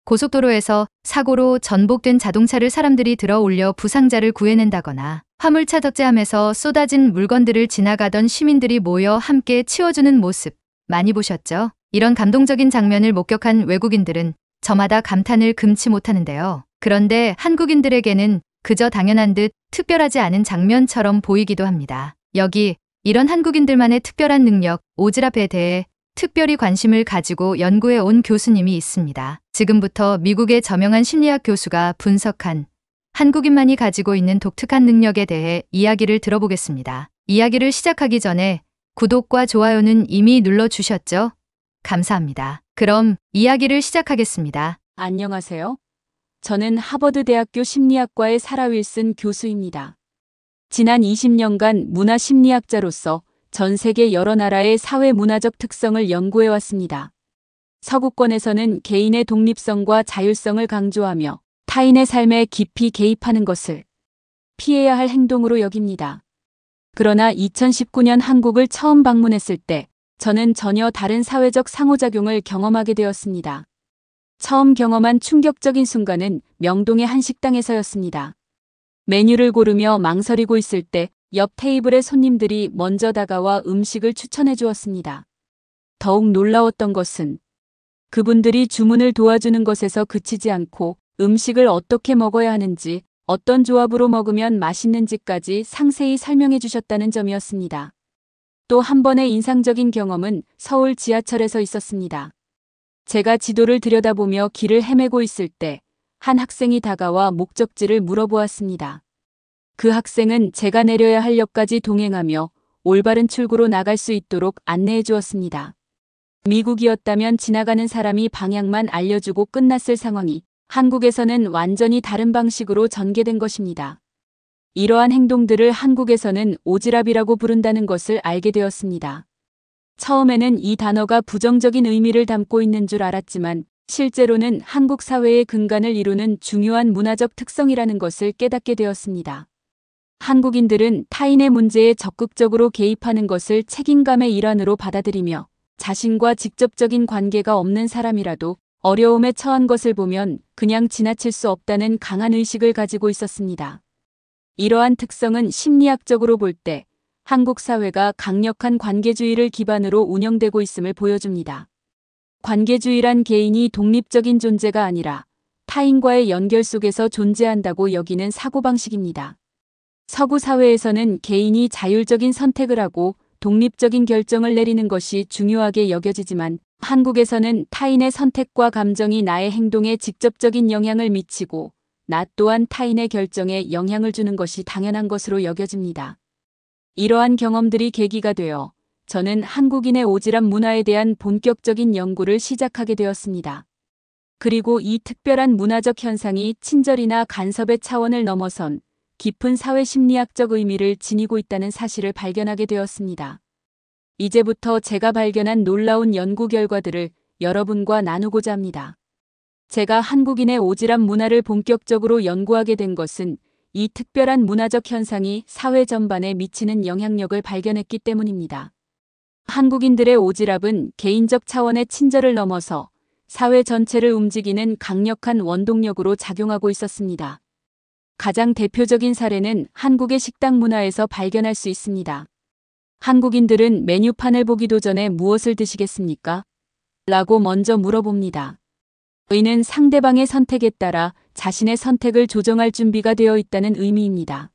고속도로에서 사고로 전복된 자동차를 사람들이 들어 올려 부상자를 구해낸다거나 화물차 적재함에서 쏟아진 물건들을 지나가던 시민들이 모여 함께 치워주는 모습 많이 보셨죠? 이런 감동적인 장면을 목격한 외국인들은 저마다 감탄을 금치 못하는데요. 그런데 한국인들에게는 그저 당연한 듯 특별하지 않은 장면처럼 보이기도 합니다. 여기 이런 한국인들만의 특별한 능력, 오지랖에 대해 특별히 관심을 가지고 연구해 온 교수님이 있습니다. 지금부터 미국의 저명한 심리학 교수가 분석한 한국인만이 가지고 있는 독특한 능력에 대해 이야기를 들어보겠습니다. 이야기를 시작하기 전에 구독과 좋아요는 이미 눌러주셨죠? 감사합니다. 그럼 이야기를 시작하겠습니다. 안녕하세요. 저는 하버드대학교 심리학과의 사라 윌슨 교수입니다. 지난 20년간 문화심리학자로서 전 세계 여러 나라의 사회 문화적 특성을 연구해 왔습니다. 서구권에서는 개인의 독립성과 자율성을 강조하며 타인의 삶에 깊이 개입하는 것을 피해야 할 행동으로 여깁니다. 그러나 2019년 한국을 처음 방문했을 때 저는 전혀 다른 사회적 상호작용을 경험하게 되었습니다. 처음 경험한 충격적인 순간은 명동의 한 식당에서였습니다. 메뉴를 고르며 망설이고 있을 때 옆 테이블의 손님들이 먼저 다가와 음식을 추천해 주었습니다. 더욱 놀라웠던 것은 그분들이 주문을 도와주는 것에서 그치지 않고 음식을 어떻게 먹어야 하는지, 어떤 조합으로 먹으면 맛있는지까지 상세히 설명해 주셨다는 점이었습니다. 또 한 번의 인상적인 경험은 서울 지하철에서 있었습니다. 제가 지도를 들여다보며 길을 헤매고 있을 때 한 학생이 다가와 목적지를 물어보았습니다. 그 학생은 제가 내려야 할 역까지 동행하며 올바른 출구로 나갈 수 있도록 안내해 주었습니다. 미국이었다면 지나가는 사람이 방향만 알려주고 끝났을 상황이 한국에서는 완전히 다른 방식으로 전개된 것입니다. 이러한 행동들을 한국에서는 오지랖이라고 부른다는 것을 알게 되었습니다. 처음에는 이 단어가 부정적인 의미를 담고 있는 줄 알았지만 실제로는 한국 사회의 근간을 이루는 중요한 문화적 특성이라는 것을 깨닫게 되었습니다. 한국인들은 타인의 문제에 적극적으로 개입하는 것을 책임감의 일환으로 받아들이며 자신과 직접적인 관계가 없는 사람이라도 어려움에 처한 것을 보면 그냥 지나칠 수 없다는 강한 의식을 가지고 있었습니다. 이러한 특성은 심리학적으로 볼 때 한국 사회가 강력한 관계주의를 기반으로 운영되고 있음을 보여줍니다. 관계주의란 개인이 독립적인 존재가 아니라 타인과의 연결 속에서 존재한다고 여기는 사고방식입니다. 서구 사회에서는 개인이 자율적인 선택을 하고 독립적인 결정을 내리는 것이 중요하게 여겨지지만 한국에서는 타인의 선택과 감정이 나의 행동에 직접적인 영향을 미치고 나 또한 타인의 결정에 영향을 주는 것이 당연한 것으로 여겨집니다. 이러한 경험들이 계기가 되어 저는 한국인의 오지랖 문화에 대한 본격적인 연구를 시작하게 되었습니다. 그리고 이 특별한 문화적 현상이 친절이나 간섭의 차원을 넘어선 깊은 사회심리학적 의미를 지니고 있다는 사실을 발견하게 되었습니다. 이제부터 제가 발견한 놀라운 연구 결과들을 여러분과 나누고자 합니다. 제가 한국인의 오지랖 문화를 본격적으로 연구하게 된 것은 이 특별한 문화적 현상이 사회 전반에 미치는 영향력을 발견했기 때문입니다. 한국인들의 오지랖은 개인적 차원의 친절을 넘어서 사회 전체를 움직이는 강력한 원동력으로 작용하고 있었습니다. 가장 대표적인 사례는 한국의 식당 문화에서 발견할 수 있습니다. 한국인들은 메뉴판을 보기도 전에 무엇을 드시겠습니까? 라고 먼저 물어봅니다. 이는 상대방의 선택에 따라 자신의 선택을 조정할 준비가 되어 있다는 의미입니다.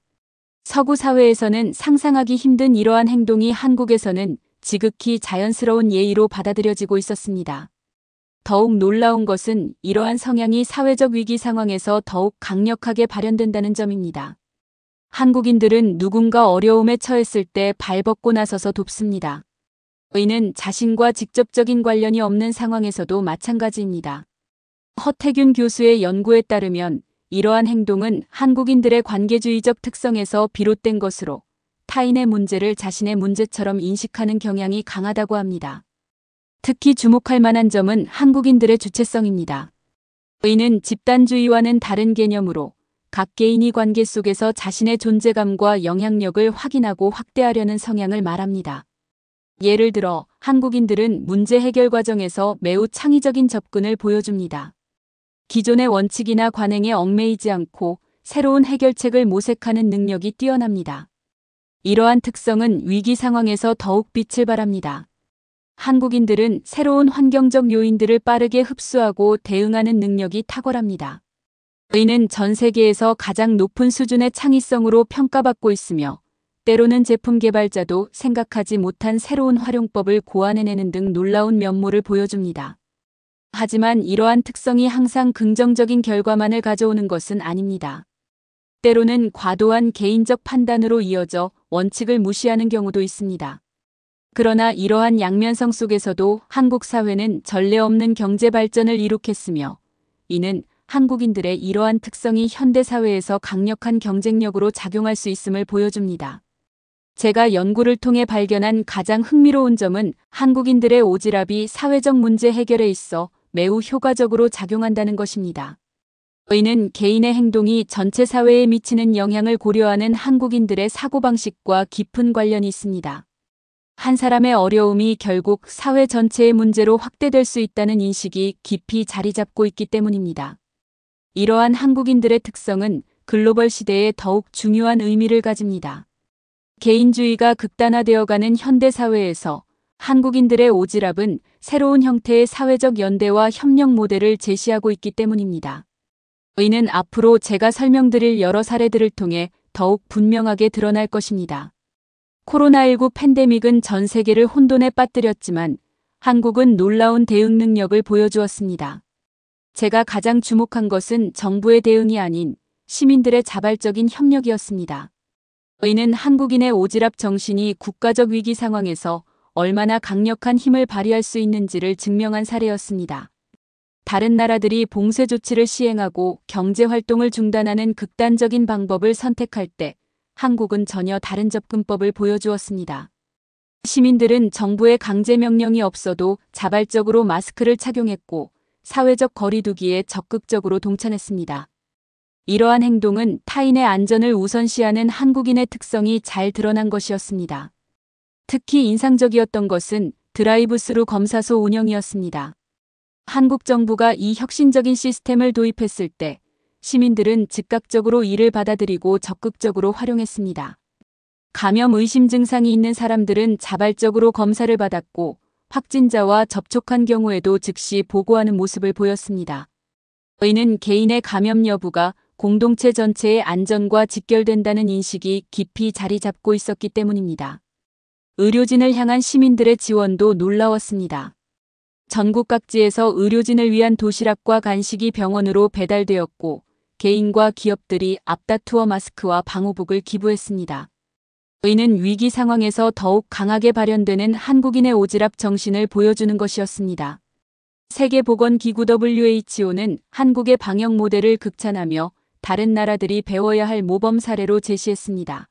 서구 사회에서는 상상하기 힘든 이러한 행동이 한국에서는 지극히 자연스러운 예의로 받아들여지고 있었습니다. 더욱 놀라운 것은 이러한 성향이 사회적 위기 상황에서 더욱 강력하게 발현된다는 점입니다. 한국인들은 누군가 어려움에 처했을 때 발벗고 나서서 돕습니다. 이는 자신과 직접적인 관련이 없는 상황에서도 마찬가지입니다. 허태균 교수의 연구에 따르면 이러한 행동은 한국인들의 관계주의적 특성에서 비롯된 것으로 타인의 문제를 자신의 문제처럼 인식하는 경향이 강하다고 합니다. 특히 주목할 만한 점은 한국인들의 주체성입니다. 이는 집단주의와는 다른 개념으로 각 개인이 관계 속에서 자신의 존재감과 영향력을 확인하고 확대하려는 성향을 말합니다. 예를 들어 한국인들은 문제 해결 과정에서 매우 창의적인 접근을 보여줍니다. 기존의 원칙이나 관행에 얽매이지 않고 새로운 해결책을 모색하는 능력이 뛰어납니다. 이러한 특성은 위기 상황에서 더욱 빛을 발합니다. 한국인들은 새로운 환경적 요인들을 빠르게 흡수하고 대응하는 능력이 탁월합니다. 이는 전 세계에서 가장 높은 수준의 창의성으로 평가받고 있으며 때로는 제품 개발자도 생각하지 못한 새로운 활용법을 고안해내는 등 놀라운 면모를 보여줍니다. 하지만 이러한 특성이 항상 긍정적인 결과만을 가져오는 것은 아닙니다. 때로는 과도한 개인적 판단으로 이어져 원칙을 무시하는 경우도 있습니다. 그러나 이러한 양면성 속에서도 한국 사회는 전례 없는 경제 발전을 이룩했으며 이는 한국인들의 이러한 특성이 현대 사회에서 강력한 경쟁력으로 작용할 수 있음을 보여줍니다. 제가 연구를 통해 발견한 가장 흥미로운 점은 한국인들의 오지랖이 사회적 문제 해결에 있어 매우 효과적으로 작용한다는 것입니다. 이는 개인의 행동이 전체 사회에 미치는 영향을 고려하는 한국인들의 사고방식과 깊은 관련이 있습니다. 한 사람의 어려움이 결국 사회 전체의 문제로 확대될 수 있다는 인식이 깊이 자리 잡고 있기 때문입니다. 이러한 한국인들의 특성은 글로벌 시대에 더욱 중요한 의미를 가집니다. 개인주의가 극단화되어가는 현대 사회에서 한국인들의 오지랖은 새로운 형태의 사회적 연대와 협력 모델을 제시하고 있기 때문입니다. 이는 앞으로 제가 설명드릴 여러 사례들을 통해 더욱 분명하게 드러날 것입니다. 코로나19 팬데믹은 전 세계를 혼돈에 빠뜨렸지만 한국은 놀라운 대응 능력을 보여주었습니다. 제가 가장 주목한 것은 정부의 대응이 아닌 시민들의 자발적인 협력이었습니다. 이는 한국인의 오지랖 정신이 국가적 위기 상황에서 얼마나 강력한 힘을 발휘할 수 있는지를 증명한 사례였습니다. 다른 나라들이 봉쇄 조치를 시행하고 경제 활동을 중단하는 극단적인 방법을 선택할 때 한국은 전혀 다른 접근법을 보여주었습니다. 시민들은 정부의 강제 명령이 없어도 자발적으로 마스크를 착용했고 사회적 거리두기에 적극적으로 동참했습니다. 이러한 행동은 타인의 안전을 우선시하는 한국인의 특성이 잘 드러난 것이었습니다. 특히 인상적이었던 것은 드라이브스루 검사소 운영이었습니다. 한국 정부가 이 혁신적인 시스템을 도입했을 때 시민들은 즉각적으로 이를 받아들이고 적극적으로 활용했습니다. 감염 의심 증상이 있는 사람들은 자발적으로 검사를 받았고 확진자와 접촉한 경우에도 즉시 보고하는 모습을 보였습니다. 이는 개인의 감염 여부가 공동체 전체의 안전과 직결된다는 인식이 깊이 자리 잡고 있었기 때문입니다. 의료진을 향한 시민들의 지원도 놀라웠습니다. 전국 각지에서 의료진을 위한 도시락과 간식이 병원으로 배달되었고 개인과 기업들이 앞다투어 마스크와 방호복을 기부했습니다. 이는 위기 상황에서 더욱 강하게 발현되는 한국인의 오지랖 정신을 보여주는 것이었습니다. 세계보건기구 WHO는 한국의 방역 모델을 극찬하며 다른 나라들이 배워야 할 모범 사례로 제시했습니다.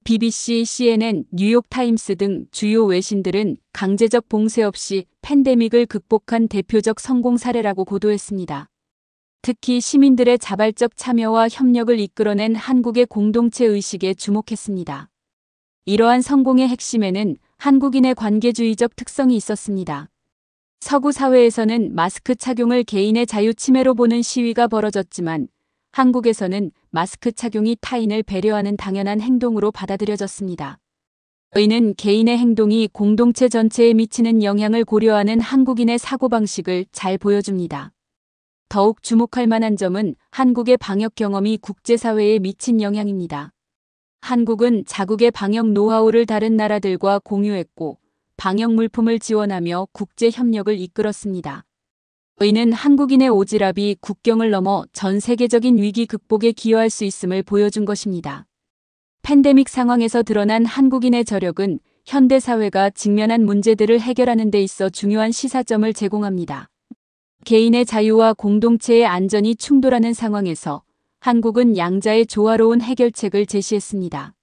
BBC, CNN, 뉴욕타임스 등 주요 외신들은 강제적 봉쇄 없이 팬데믹을 극복한 대표적 성공 사례라고 보도했습니다. 특히 시민들의 자발적 참여와 협력을 이끌어낸 한국의 공동체 의식에 주목했습니다. 이러한 성공의 핵심에는 한국인의 관계주의적 특성이 있었습니다. 서구 사회에서는 마스크 착용을 개인의 자유 침해로 보는 시위가 벌어졌지만 한국에서는 마스크 착용이 타인을 배려하는 당연한 행동으로 받아들여졌습니다. 이는 개인의 행동이 공동체 전체에 미치는 영향을 고려하는 한국인의 사고방식을 잘 보여줍니다. 더욱 주목할 만한 점은 한국의 방역 경험이 국제사회에 미친 영향입니다. 한국은 자국의 방역 노하우를 다른 나라들과 공유했고 방역 물품을 지원하며 국제 협력을 이끌었습니다. 이는 한국인의 오지랖이 국경을 넘어 전 세계적인 위기 극복에 기여할 수 있음을 보여준 것입니다. 팬데믹 상황에서 드러난 한국인의 저력은 현대 사회가 직면한 문제들을 해결하는 데 있어 중요한 시사점을 제공합니다. 개인의 자유와 공동체의 안전이 충돌하는 상황에서 한국은 양자의 조화로운 해결책을 제시했습니다.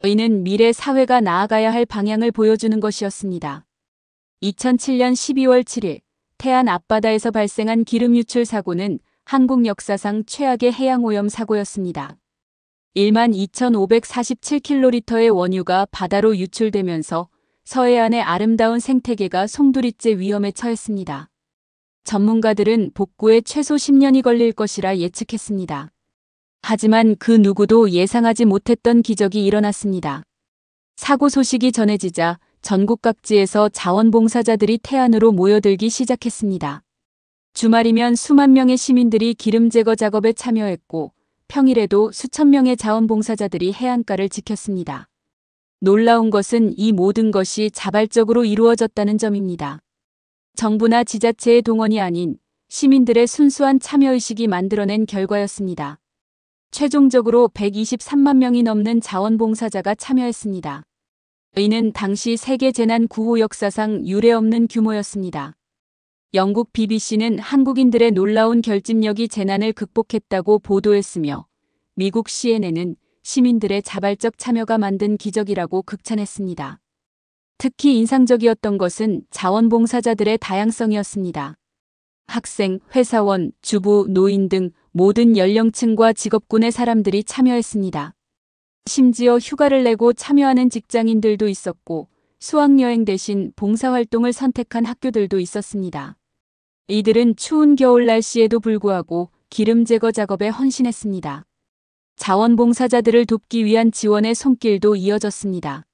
이는 미래 사회가 나아가야 할 방향을 보여주는 것이었습니다. 2007년 12월 7일 태안 앞바다에서 발생한 기름 유출 사고는 한국 역사상 최악의 해양오염 사고였습니다. 12,547킬로리터의 원유가 바다로 유출되면서 서해안의 아름다운 생태계가 송두리째 위험에 처했습니다. 전문가들은 복구에 최소 10년이 걸릴 것이라 예측했습니다. 하지만 그 누구도 예상하지 못했던 기적이 일어났습니다. 사고 소식이 전해지자 전국 각지에서 자원봉사자들이 태안으로 모여들기 시작했습니다. 주말이면 수만 명의 시민들이 기름 제거 작업에 참여했고 평일에도 수천 명의 자원봉사자들이 해안가를 지켰습니다. 놀라운 것은 이 모든 것이 자발적으로 이루어졌다는 점입니다. 정부나 지자체의 동원이 아닌 시민들의 순수한 참여의식이 만들어낸 결과였습니다. 최종적으로 123만 명이 넘는 자원봉사자가 참여했습니다. 이는 당시 세계 재난 구호 역사상 유례없는 규모였습니다. 영국 BBC는 한국인들의 놀라운 결집력이 재난을 극복했다고 보도했으며 미국 CNN은 시민들의 자발적 참여가 만든 기적이라고 극찬했습니다. 특히 인상적이었던 것은 자원봉사자들의 다양성이었습니다. 학생, 회사원, 주부, 노인 등 모든 연령층과 직업군의 사람들이 참여했습니다. 심지어 휴가를 내고 참여하는 직장인들도 있었고 수학여행 대신 봉사활동을 선택한 학교들도 있었습니다. 이들은 추운 겨울 날씨에도 불구하고 기름 제거 작업에 헌신했습니다. 자원봉사자들을 돕기 위한 지원의 손길도 이어졌습니다.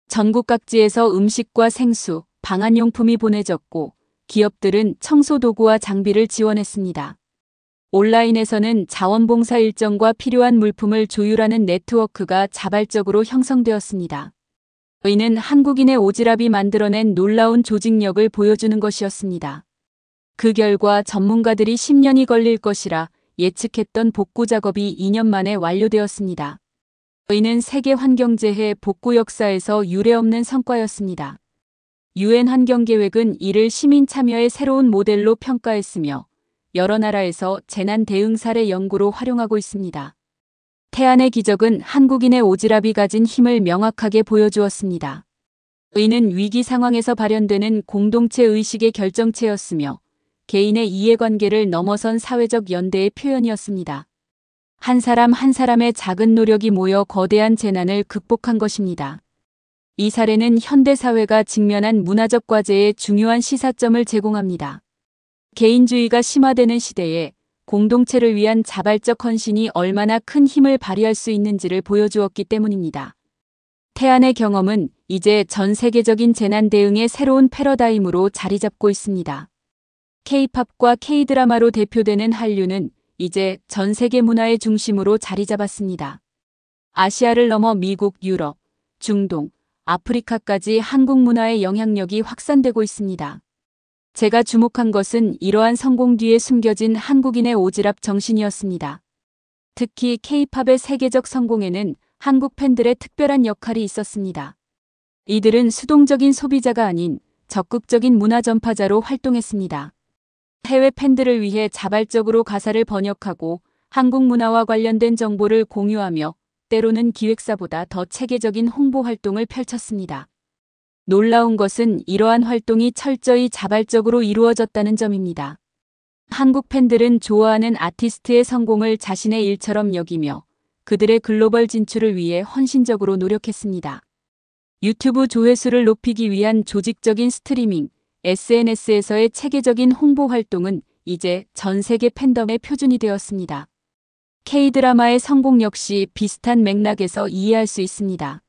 전국 각지에서 음식과 생수, 방한용품이 보내졌고 기업들은 청소도구와 장비를 지원했습니다. 온라인에서는 자원봉사 일정과 필요한 물품을 조율하는 네트워크가 자발적으로 형성되었습니다. 이는 한국인의 오지랖이 만들어낸 놀라운 조직력을 보여주는 것이었습니다. 그 결과 전문가들이 10년이 걸릴 것이라 예측했던 복구 작업이 2년 만에 완료되었습니다. 이는 세계환경재해 복구 역사에서 유례없는 성과였습니다. UN 환경계획은 이를 시민 참여의 새로운 모델로 평가했으며 여러 나라에서 재난 대응 사례 연구로 활용하고 있습니다. 태안의 기적은 한국인의 오지랖이 가진 힘을 명확하게 보여주었습니다. 이는 위기 상황에서 발현되는 공동체 의식의 결정체였으며 개인의 이해관계를 넘어선 사회적 연대의 표현이었습니다. 한 사람 한 사람의 작은 노력이 모여 거대한 재난을 극복한 것입니다. 이 사례는 현대사회가 직면한 문화적 과제의 중요한 시사점을 제공합니다. 개인주의가 심화되는 시대에 공동체를 위한 자발적 헌신이 얼마나 큰 힘을 발휘할 수 있는지를 보여주었기 때문입니다. 태안의 경험은 이제 전 세계적인 재난 대응의 새로운 패러다임으로 자리 잡고 있습니다. K-팝과 K-드라마로 대표되는 한류는 이제 전 세계 문화의 중심으로 자리 잡았습니다. 아시아를 넘어 미국, 유럽, 중동, 아프리카까지 한국 문화의 영향력이 확산되고 있습니다. 제가 주목한 것은 이러한 성공 뒤에 숨겨진 한국인의 오지랖 정신이었습니다. 특히 K-팝의 세계적 성공에는 한국 팬들의 특별한 역할이 있었습니다. 이들은 수동적인 소비자가 아닌 적극적인 문화 전파자로 활동했습니다. 해외 팬들을 위해 자발적으로 가사를 번역하고 한국 문화와 관련된 정보를 공유하며 때로는 기획사보다 더 체계적인 홍보 활동을 펼쳤습니다. 놀라운 것은 이러한 활동이 철저히 자발적으로 이루어졌다는 점입니다. 한국 팬들은 좋아하는 아티스트의 성공을 자신의 일처럼 여기며 그들의 글로벌 진출을 위해 헌신적으로 노력했습니다. 유튜브 조회수를 높이기 위한 조직적인 스트리밍, SNS에서의 체계적인 홍보 활동은 이제 전 세계 팬덤의 표준이 되었습니다. K-드라마의 성공 역시 비슷한 맥락에서 이해할 수 있습니다.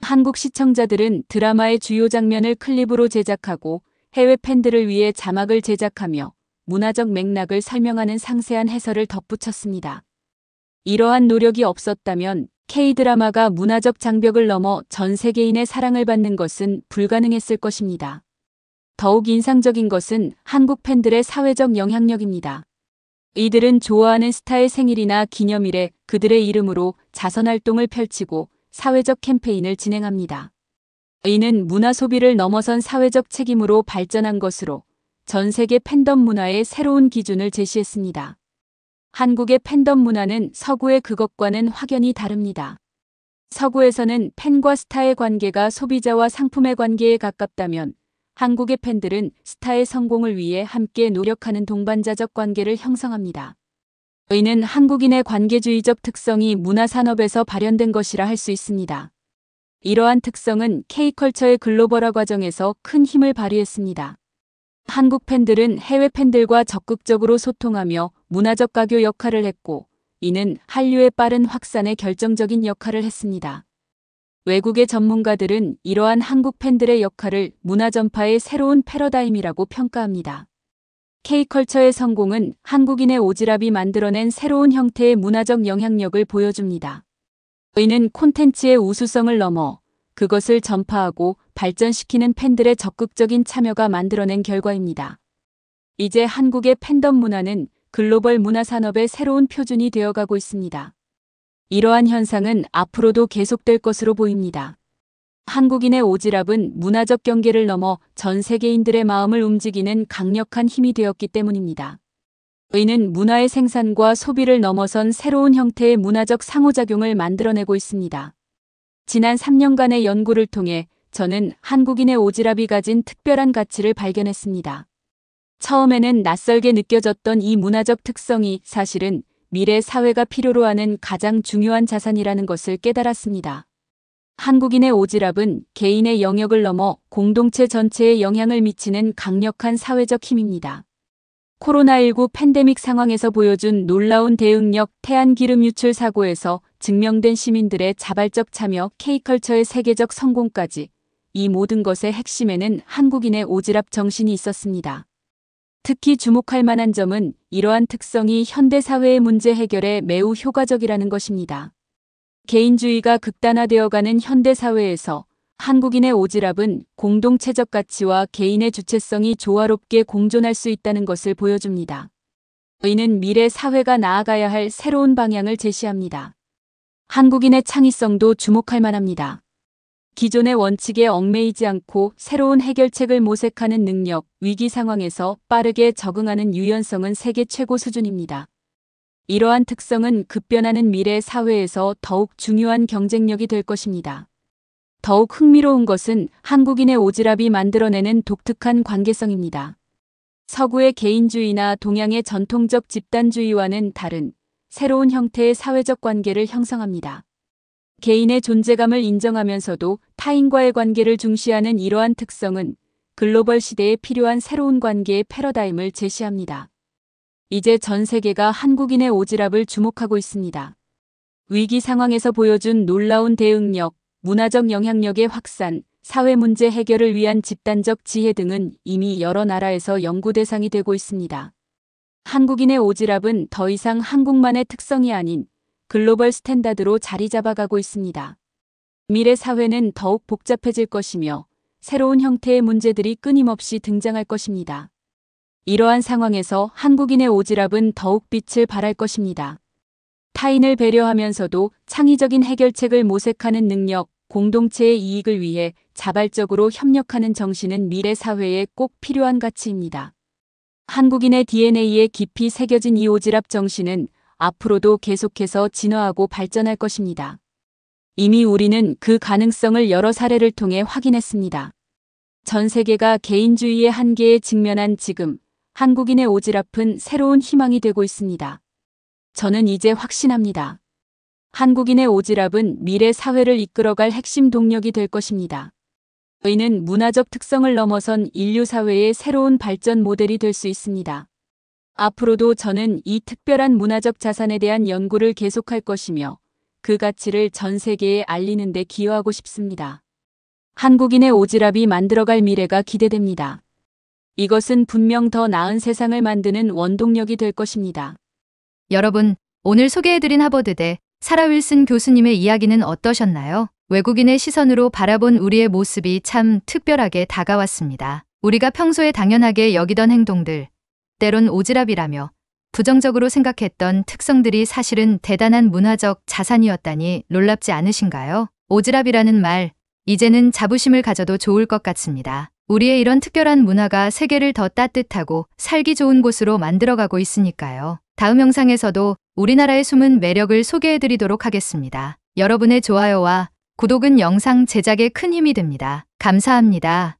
한국 시청자들은 드라마의 주요 장면을 클립으로 제작하고 해외 팬들을 위해 자막을 제작하며 문화적 맥락을 설명하는 상세한 해설을 덧붙였습니다. 이러한 노력이 없었다면 K-드라마가 문화적 장벽을 넘어 전 세계인의 사랑을 받는 것은 불가능했을 것입니다. 더욱 인상적인 것은 한국 팬들의 사회적 영향력입니다. 이들은 좋아하는 스타의 생일이나 기념일에 그들의 이름으로 자선활동을 펼치고 사회적 캠페인을 진행합니다. 이는 문화 소비를 넘어선 사회적 책임으로 발전한 것으로 전 세계 팬덤 문화의 새로운 기준을 제시했습니다. 한국의 팬덤 문화는 서구의 그것과는 확연히 다릅니다. 서구에서는 팬과 스타의 관계가 소비자와 상품의 관계에 가깝다면 한국의 팬들은 스타의 성공을 위해 함께 노력하는 동반자적 관계를 형성합니다. 이는 한국인의 관계주의적 특성이 문화산업에서 발현된 것이라 할 수 있습니다. 이러한 특성은 K컬처의 글로벌화 과정에서 큰 힘을 발휘했습니다. 한국 팬들은 해외 팬들과 적극적으로 소통하며 문화적 가교 역할을 했고, 이는 한류의 빠른 확산에 결정적인 역할을 했습니다. 외국의 전문가들은 이러한 한국 팬들의 역할을 문화 전파의 새로운 패러다임이라고 평가합니다. K컬처의 성공은 한국인의 오지랖이 만들어낸 새로운 형태의 문화적 영향력을 보여줍니다. 이는 콘텐츠의 우수성을 넘어 그것을 전파하고 발전시키는 팬들의 적극적인 참여가 만들어낸 결과입니다. 이제 한국의 팬덤 문화는 글로벌 문화 산업의 새로운 표준이 되어가고 있습니다. 이러한 현상은 앞으로도 계속될 것으로 보입니다. 한국인의 오지랖은 문화적 경계를 넘어 전 세계인들의 마음을 움직이는 강력한 힘이 되었기 때문입니다. 이는 문화의 생산과 소비를 넘어선 새로운 형태의 문화적 상호작용을 만들어내고 있습니다. 지난 3년간의 연구를 통해 저는 한국인의 오지랖이 가진 특별한 가치를 발견했습니다. 처음에는 낯설게 느껴졌던 이 문화적 특성이 사실은 미래 사회가 필요로 하는 가장 중요한 자산이라는 것을 깨달았습니다. 한국인의 오지랖은 개인의 영역을 넘어 공동체 전체에 영향을 미치는 강력한 사회적 힘입니다. 코로나19 팬데믹 상황에서 보여준 놀라운 대응력, 태안기름 유출 사고에서 증명된 시민들의 자발적 참여, K컬처의 세계적 성공까지 이 모든 것의 핵심에는 한국인의 오지랖 정신이 있었습니다. 특히 주목할 만한 점은 이러한 특성이 현대 사회의 문제 해결에 매우 효과적이라는 것입니다. 개인주의가 극단화되어가는 현대 사회에서 한국인의 오지랖은 공동체적 가치와 개인의 주체성이 조화롭게 공존할 수 있다는 것을 보여줍니다. 이는 미래 사회가 나아가야 할 새로운 방향을 제시합니다. 한국인의 창의성도 주목할 만합니다. 기존의 원칙에 얽매이지 않고 새로운 해결책을 모색하는 능력, 위기 상황에서 빠르게 적응하는 유연성은 세계 최고 수준입니다. 이러한 특성은 급변하는 미래 사회에서 더욱 중요한 경쟁력이 될 것입니다. 더욱 흥미로운 것은 한국인의 오지랖이 만들어내는 독특한 관계성입니다. 서구의 개인주의나 동양의 전통적 집단주의와는 다른 새로운 형태의 사회적 관계를 형성합니다. 개인의 존재감을 인정하면서도 타인과의 관계를 중시하는 이러한 특성은 글로벌 시대에 필요한 새로운 관계의 패러다임을 제시합니다. 이제 전 세계가 한국인의 오지랖을 주목하고 있습니다. 위기 상황에서 보여준 놀라운 대응력, 문화적 영향력의 확산, 사회 문제 해결을 위한 집단적 지혜 등은 이미 여러 나라에서 연구 대상이 되고 있습니다. 한국인의 오지랖은 더 이상 한국만의 특성이 아닌 글로벌 스탠다드로 자리 잡아가고 있습니다. 미래 사회는 더욱 복잡해질 것이며 새로운 형태의 문제들이 끊임없이 등장할 것입니다. 이러한 상황에서 한국인의 오지랖은 더욱 빛을 발할 것입니다. 타인을 배려하면서도 창의적인 해결책을 모색하는 능력, 공동체의 이익을 위해 자발적으로 협력하는 정신은 미래 사회에 꼭 필요한 가치입니다. 한국인의 DNA에 깊이 새겨진 이 오지랖 정신은 앞으로도 계속해서 진화하고 발전할 것입니다. 이미 우리는 그 가능성을 여러 사례를 통해 확인했습니다. 전 세계가 개인주의의 한계에 직면한 지금, 한국인의 오지랖은 새로운 희망이 되고 있습니다. 저는 이제 확신합니다. 한국인의 오지랖은 미래 사회를 이끌어갈 핵심 동력이 될 것입니다. 이는 문화적 특성을 넘어선 인류 사회의 새로운 발전 모델이 될 수 있습니다. 앞으로도 저는 이 특별한 문화적 자산에 대한 연구를 계속할 것이며 그 가치를 전 세계에 알리는 데 기여하고 싶습니다. 한국인의 오지랖이 만들어갈 미래가 기대됩니다. 이것은 분명 더 나은 세상을 만드는 원동력이 될 것입니다. 여러분, 오늘 소개해드린 하버드대 사라 윌슨 교수님의 이야기는 어떠셨나요? 외국인의 시선으로 바라본 우리의 모습이 참 특별하게 다가왔습니다. 우리가 평소에 당연하게 여기던 행동들, 때론 오지랖이라며 부정적으로 생각했던 특성들이 사실은 대단한 문화적 자산이었다니 놀랍지 않으신가요? 오지랖이라는 말, 이제는 자부심을 가져도 좋을 것 같습니다. 우리의 이런 특별한 문화가 세계를 더 따뜻하고 살기 좋은 곳으로 만들어가고 있으니까요. 다음 영상에서도 우리나라의 숨은 매력을 소개해드리도록 하겠습니다. 여러분의 좋아요와 구독은 영상 제작에 큰 힘이 됩니다. 감사합니다.